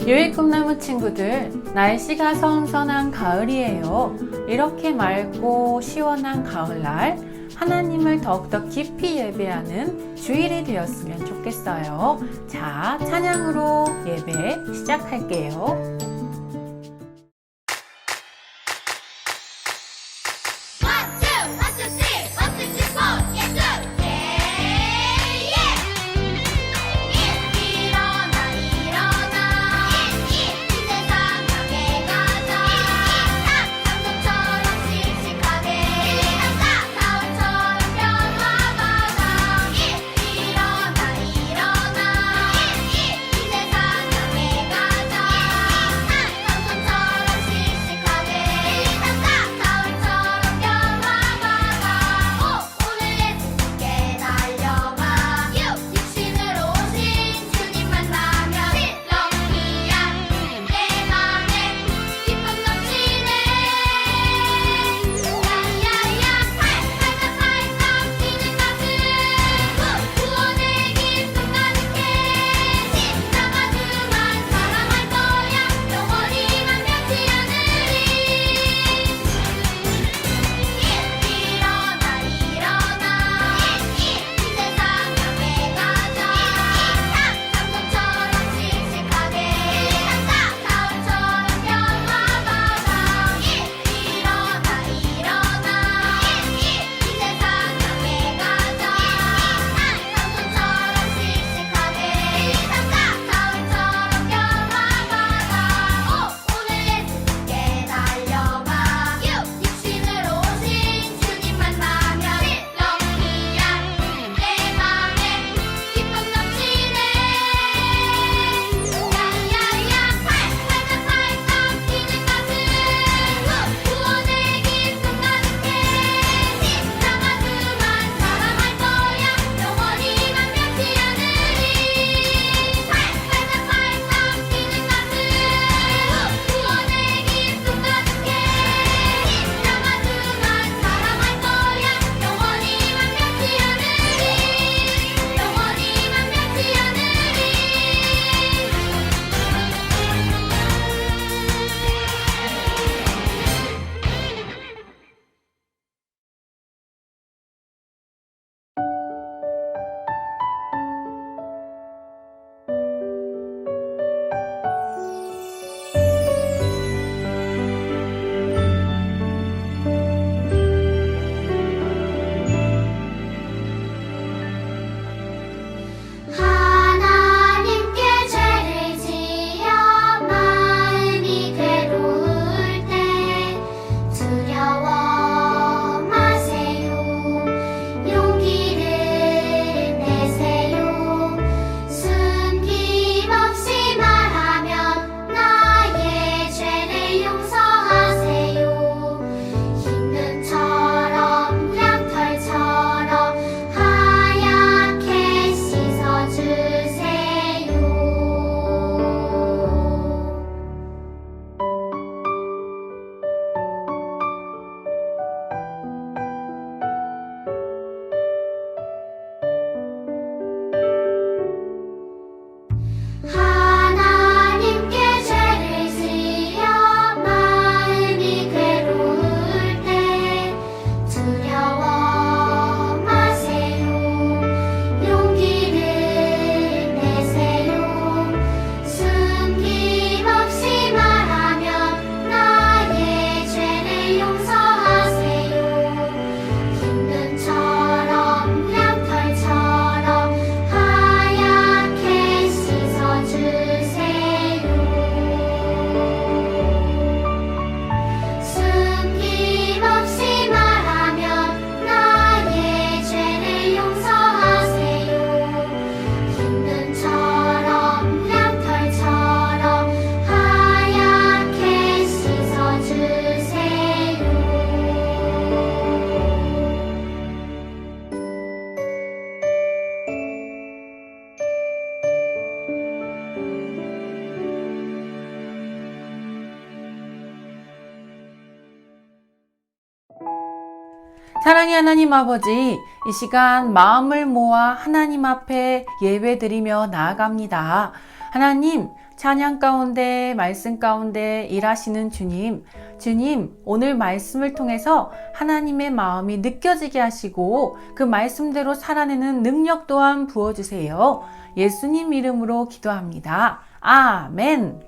유익 꿈나무 친구들, 날씨가 선선한 가을이에요. 이렇게 맑고 시원한 가을날 하나님을 더욱더 깊이 예배하는 주일이 되었으면 좋겠어요. 자, 찬양으로 예배 시작할게요. 사랑의 하나님 아버지, 이 시간 마음을 모아 하나님 앞에 예배드리며 나아갑니다. 하나님, 찬양 가운데, 말씀 가운데 일하시는 주님, 주님, 오늘 말씀을 통해서 하나님의 마음이 느껴지게 하시고 그 말씀대로 살아내는 능력 또한 부어주세요. 예수님 이름으로 기도합니다. 아멘.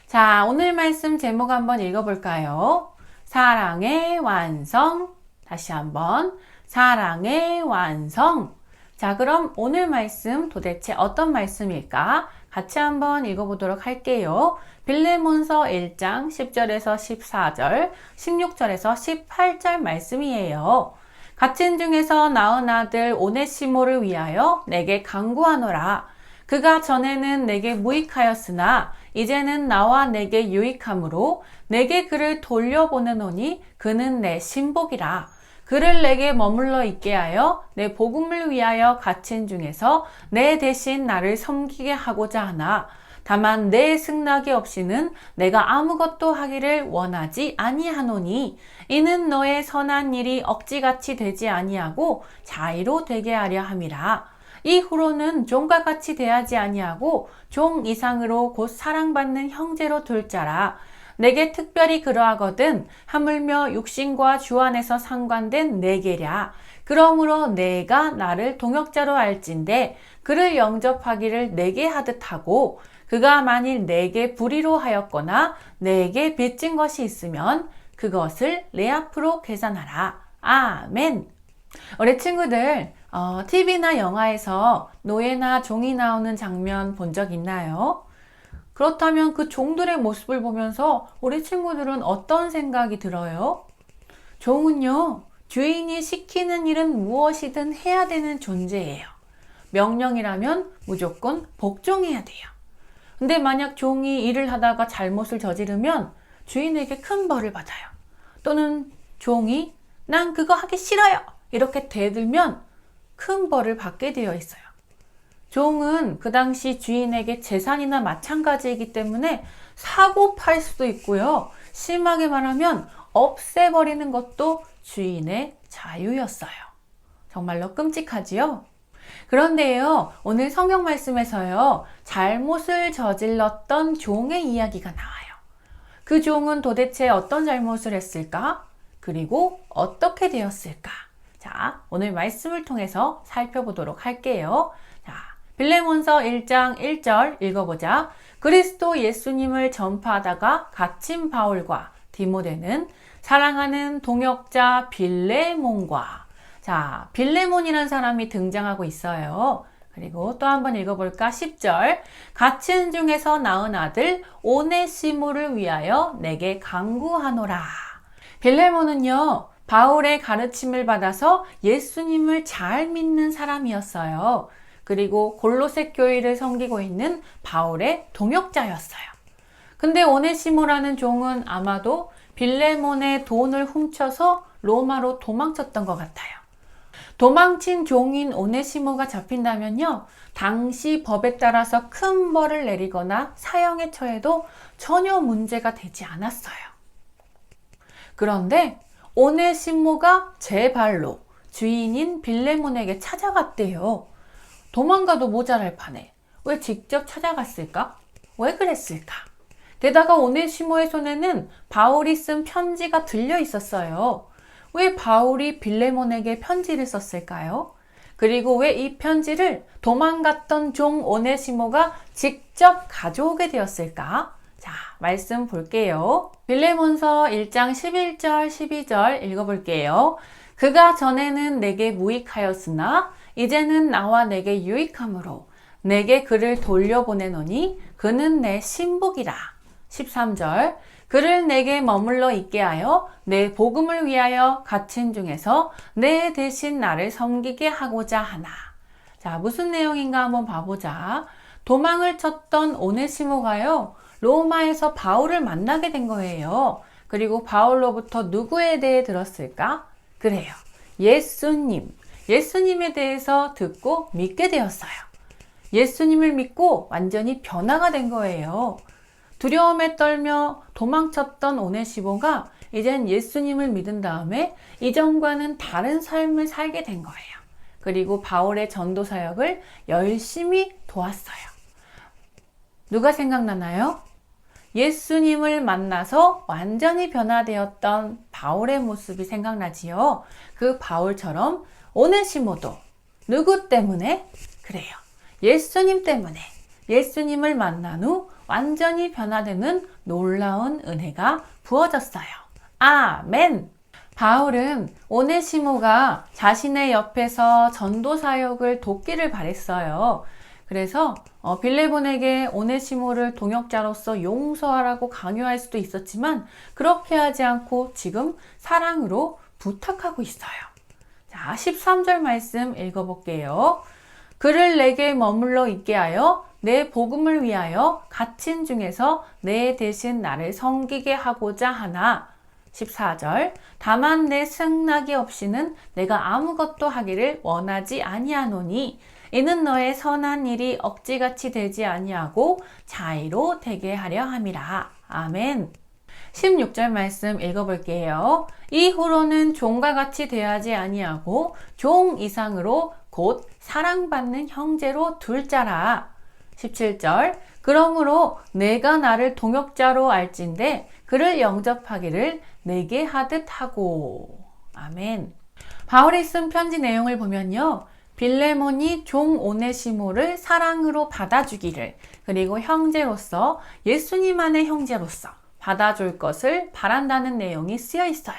자, 오늘 말씀 제목 한번 읽어볼까요? 사랑의 완성. 다시 한번. 사랑의 완성. 자, 그럼 오늘 말씀 도대체 어떤 말씀일까? 같이 한번 읽어보도록 할게요. 빌레몬서 1장 10절에서 14절, 16절에서 18절 말씀이에요. 갇힌 중에서 낳은 아들 오네시모를 위하여 내게 간구하노라. 그가 전에는 내게 무익하였으나 이제는 나와 내게 유익함으로 내게 그를 돌려보내노니 그는 내 신복이라. 그를 내게 머물러 있게 하여 내 복음을 위하여 갇힌 중에서 내 대신 나를 섬기게 하고자 하나 다만 내 승낙이 없이는 내가 아무것도 하기를 원하지 아니하노니 이는 너의 선한 일이 억지같이 되지 아니하고 자의로 되게 하려 함이라. 이후로는 종과 같이 대하지 아니하고 종 이상으로 곧 사랑받는 형제로 둘 자라. 내게 특별히 그러하거든 하물며 육신과 주 안에서 상관된 내게랴. 그러므로 내가 나를 동역자로 알진대 그를 영접하기를 내게 하듯 하고 그가 만일 내게 불의로 하였거나 내게 빚진 것이 있으면 그것을 내 앞으로 계산하라. 아멘. 우리 친구들 TV나 영화에서 노예나 종이 나오는 장면 본 적 있나요? 그렇다면 그 종들의 모습을 보면서 우리 친구들은 어떤 생각이 들어요? 종은요, 주인이 시키는 일은 무엇이든 해야 되는 존재예요. 명령이라면 무조건 복종해야 돼요. 근데 만약 종이 일을 하다가 잘못을 저지르면 주인에게 큰 벌을 받아요. 또는 종이 난 그거 하기 싫어요 이렇게 대들면 큰 벌을 받게 되어 있어요. 종은 그 당시 주인에게 재산이나 마찬가지이기 때문에 사고 팔 수도 있고요. 심하게 말하면 없애버리는 것도 주인의 자유였어요. 정말로 끔찍하지요? 그런데요, 오늘 성경 말씀에서요, 잘못을 저질렀던 종의 이야기가 나와요. 그 종은 도대체 어떤 잘못을 했을까? 그리고 어떻게 되었을까? 자, 오늘 말씀을 통해서 살펴보도록 할게요. 자, 빌레몬서 1장 1절 읽어보자. 그리스도 예수님을 전파하다가 갇힌 바울과 디모데는 사랑하는 동역자 빌레몬과 자, 빌레몬이라는 사람이 등장하고 있어요. 그리고 또 한번 읽어볼까? 10절 갇힌 중에서 낳은 아들 오네시모를 위하여 내게 간구하노라. 빌레몬은요, 바울의 가르침을 받아서 예수님을 잘 믿는 사람이었어요. 그리고 골로새 교회를 섬기고 있는 바울의 동역자였어요. 근데 오네시모라는 종은 아마도 빌레몬의 돈을 훔쳐서 로마로 도망쳤던 것 같아요. 도망친 종인 오네시모가 잡힌다면요, 당시 법에 따라서 큰 벌을 내리거나 사형에 처해도 전혀 문제가 되지 않았어요. 그런데 오네시모가 제 발로 주인인 빌레몬에게 찾아갔대요. 도망가도 모자랄 판에 왜 직접 찾아갔을까? 왜 그랬을까? 게다가 오네시모의 손에는 바울이 쓴 편지가 들려 있었어요. 왜 바울이 빌레몬에게 편지를 썼을까요? 그리고 왜 이 편지를 도망갔던 종 오네시모가 직접 가져오게 되었을까? 자, 말씀 볼게요. 빌레몬서 1장 11절 12절 읽어볼게요. 그가 전에는 내게 무익하였으나 이제는 나와 내게 유익함으로 내게 그를 돌려보내노니 그는 내 신복이라. 13절 그를 내게 머물러 있게 하여 내 복음을 위하여 갇힌 중에서 내 대신 나를 섬기게 하고자 하나. 자, 무슨 내용인가 한번 봐보자. 도망을 쳤던 오네시모가요, 로마에서 바울을 만나게 된 거예요. 그리고 바울로부터 누구에 대해 들었을까? 그래요. 예수님에 대해서 듣고 믿게 되었어요. 예수님을 믿고 완전히 변화가 된 거예요. 두려움에 떨며 도망쳤던 오네시모가 이젠 예수님을 믿은 다음에 이전과는 다른 삶을 살게 된 거예요. 그리고 바울의 전도 사역을 열심히 도왔어요. 누가 생각나나요? 예수님을 만나서 완전히 변화되었던 바울의 모습이 생각나지요. 그 바울처럼 오네시모도 누구 때문에? 그래요. 예수님 때문에. 예수님을 만난 후 완전히 변화되는 놀라운 은혜가 부어졌어요. 아멘! 바울은 오네시모가 자신의 옆에서 전도 사역을 돕기를 바랬어요. 그래서 빌레몬에게 오네시모를 동역자로서 용서하라고 강요할 수도 있었지만 그렇게 하지 않고 지금 사랑으로 부탁하고 있어요. 자, 13절 말씀 읽어볼게요. 그를 내게 머물러 있게 하여 내 복음을 위하여 갇힌 중에서 내 대신 나를 섬기게 하고자 하나. 14절 다만 내 승낙이 없이는 내가 아무것도 하기를 원하지 아니하노니 이는 너의 선한 일이 억지같이 되지 아니하고 자의로 되게 하려 함이라. 아멘. 16절 말씀 읽어볼게요. 이후로는 종과 같이 대하지 아니하고 종 이상으로 곧 사랑받는 형제로 둘 자라. 17절 그러므로 내가 나를 동역자로 알진대 그를 영접하기를 내게 하듯 하고. 아멘. 바울이 쓴 편지 내용을 보면요. 빌레몬이 종 오네시모를 사랑으로 받아주기를 그리고 형제로서 예수님 안의 형제로서 받아줄 것을 바란다는 내용이 쓰여 있어요.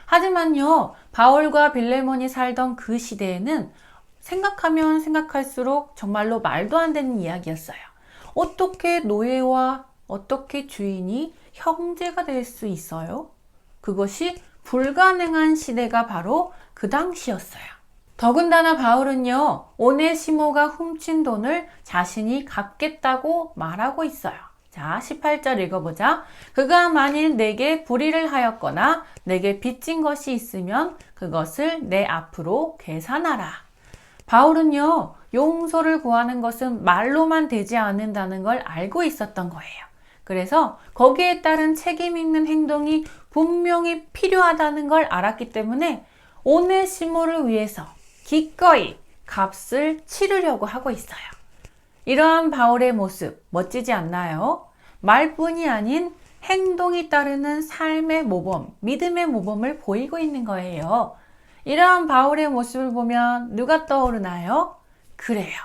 하지만요. 바울과 빌레몬이 살던 그 시대에는 생각하면 생각할수록 정말로 말도 안 되는 이야기였어요. 어떻게 노예와 어떻게 주인이 형제가 될 수 있어요? 그것이 불가능한 시대가 바로 그 당시였어요. 더군다나 바울은요, 오네시모가 훔친 돈을 자신이 갚겠다고 말하고 있어요. 자, 18절 읽어보자. 그가 만일 내게 불의를 하였거나 내게 빚진 것이 있으면 그것을 내 앞으로 계산하라. 바울은요, 용서를 구하는 것은 말로만 되지 않는다는 걸 알고 있었던 거예요. 그래서 거기에 따른 책임 있는 행동이 분명히 필요하다는 걸 알았기 때문에 오네시모를 위해서 기꺼이 값을 치르려고 하고 있어요. 이러한 바울의 모습 멋지지 않나요? 말뿐이 아닌 행동이 따르는 삶의 모범, 믿음의 모범을 보이고 있는 거예요. 이러한 바울의 모습을 보면 누가 떠오르나요? 그래요.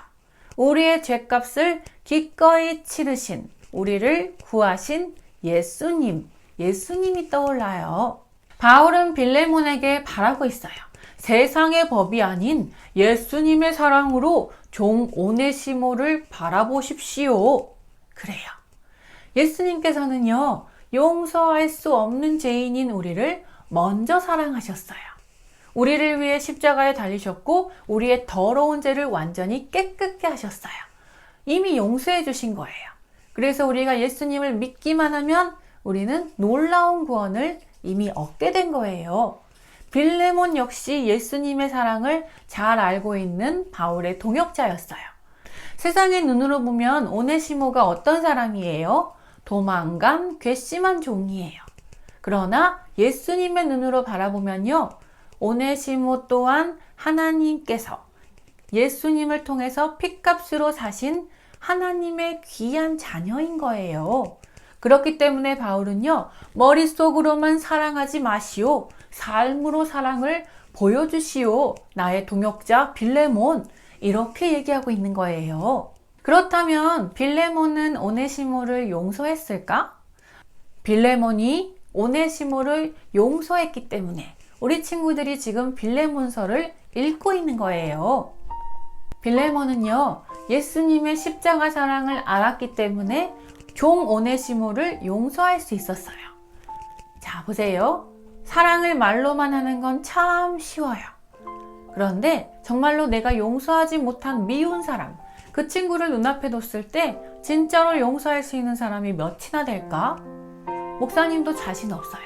우리의 죄값을 기꺼이 치르신, 우리를 구하신 예수님이 떠올라요. 바울은 빌레몬에게 바라고 있어요. 세상의 법이 아닌 예수님의 사랑으로 종 오네시모를 바라보십시오. 그래요. 예수님께서는요, 용서할 수 없는 죄인인 우리를 먼저 사랑하셨어요. 우리를 위해 십자가에 달리셨고 우리의 더러운 죄를 완전히 깨끗게 하셨어요. 이미 용서해 주신 거예요. 그래서 우리가 예수님을 믿기만 하면 우리는 놀라운 구원을 이미 얻게 된 거예요. 빌레몬 역시 예수님의 사랑을 잘 알고 있는 바울의 동역자였어요. 세상의 눈으로 보면 오네시모가 어떤 사람이에요? 도망간 괘씸한 종이에요. 그러나 예수님의 눈으로 바라보면요. 오네시모 또한 하나님께서 예수님을 통해서 핏값으로 사신 하나님의 귀한 자녀인 거예요. 그렇기 때문에 바울은요, 머릿속으로만 사랑하지 마시오. 삶으로 사랑을 보여주시오. 나의 동역자 빌레몬. 이렇게 얘기하고 있는 거예요. 그렇다면 빌레몬은 오네시모를 용서했을까? 빌레몬이 오네시모를 용서했기 때문에 우리 친구들이 지금 빌레몬서를 읽고 있는 거예요. 빌레몬은요, 예수님의 십자가 사랑을 알았기 때문에 종 오네시모를 용서할 수 있었어요. 자, 보세요. 사랑을 말로만 하는 건 참 쉬워요. 그런데 정말로 내가 용서하지 못한 미운 사람, 그 친구를 눈앞에 뒀을 때 진짜로 용서할 수 있는 사람이 몇이나 될까? 목사님도 자신 없어요.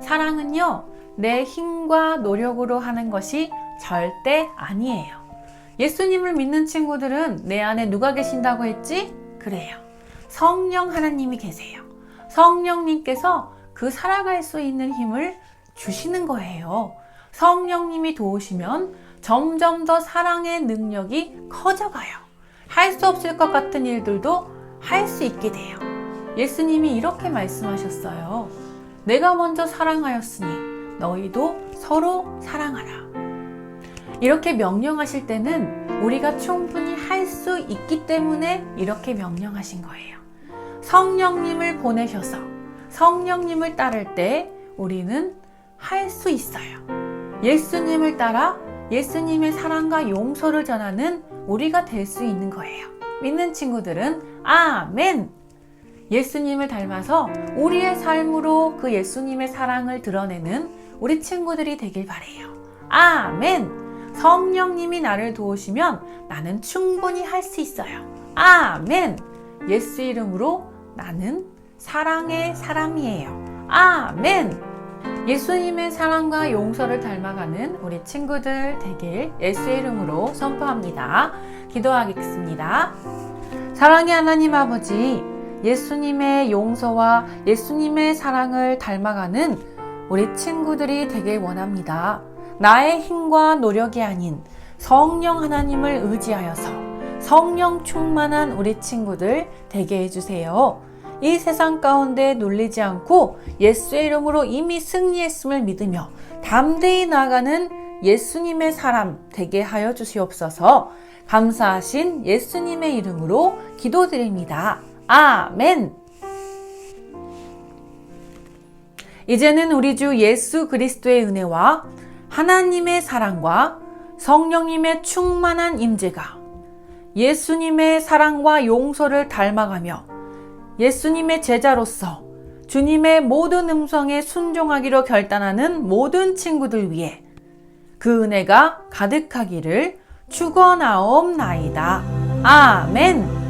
사랑은요, 내 힘과 노력으로 하는 것이 절대 아니에요. 예수님을 믿는 친구들은 내 안에 누가 계신다고 했지? 그래요. 성령 하나님이 계세요. 성령님께서 그 살아갈 수 있는 힘을 주시는 거예요. 성령님이 도우시면 점점 더 사랑의 능력이 커져가요. 할 수 없을 것 같은 일들도 할 수 있게 돼요. 예수님이 이렇게 말씀하셨어요. 내가 먼저 사랑하였으니 너희도 서로 사랑하라. 이렇게 명령하실 때는 우리가 충분히 할 수 있기 때문에 이렇게 명령하신 거예요. 성령님을 보내셔서 성령님을 따를 때 우리는 할 수 있어요. 예수님을 따라 예수님의 사랑과 용서를 전하는 우리가 될 수 있는 거예요. 믿는 친구들은 아멘! 예수님을 닮아서 우리의 삶으로 그 예수님의 사랑을 드러내는 우리 친구들이 되길 바래요. 아멘! 성령님이 나를 도우시면 나는 충분히 할 수 있어요. 아멘! 예수 이름으로 나는 사랑의 사람이에요. 아멘! 예수님의 사랑과 용서를 닮아가는 우리 친구들 되길 예수의 이름으로 선포합니다. 기도하겠습니다. 사랑의 하나님 아버지, 예수님의 용서와 예수님의 사랑을 닮아가는 우리 친구들이 되길 원합니다. 나의 힘과 노력이 아닌 성령 하나님을 의지하여서 성령 충만한 우리 친구들 되게 해주세요. 이 세상 가운데 놀리지 않고 예수의 이름으로 이미 승리했음을 믿으며 담대히 나아가는 예수님의 사람 되게 하여 주시옵소서. 감사하신 예수님의 이름으로 기도드립니다. 아멘. 이제는 우리 주 예수 그리스도의 은혜와 하나님의 사랑과 성령님의 충만한 임재가 예수님의 사랑과 용서를 닮아가며 예수님의 제자로서 주님의 모든 음성에 순종하기로 결단하는 모든 친구들 위해 그 은혜가 가득하기를 축원하옵나이다. 아멘.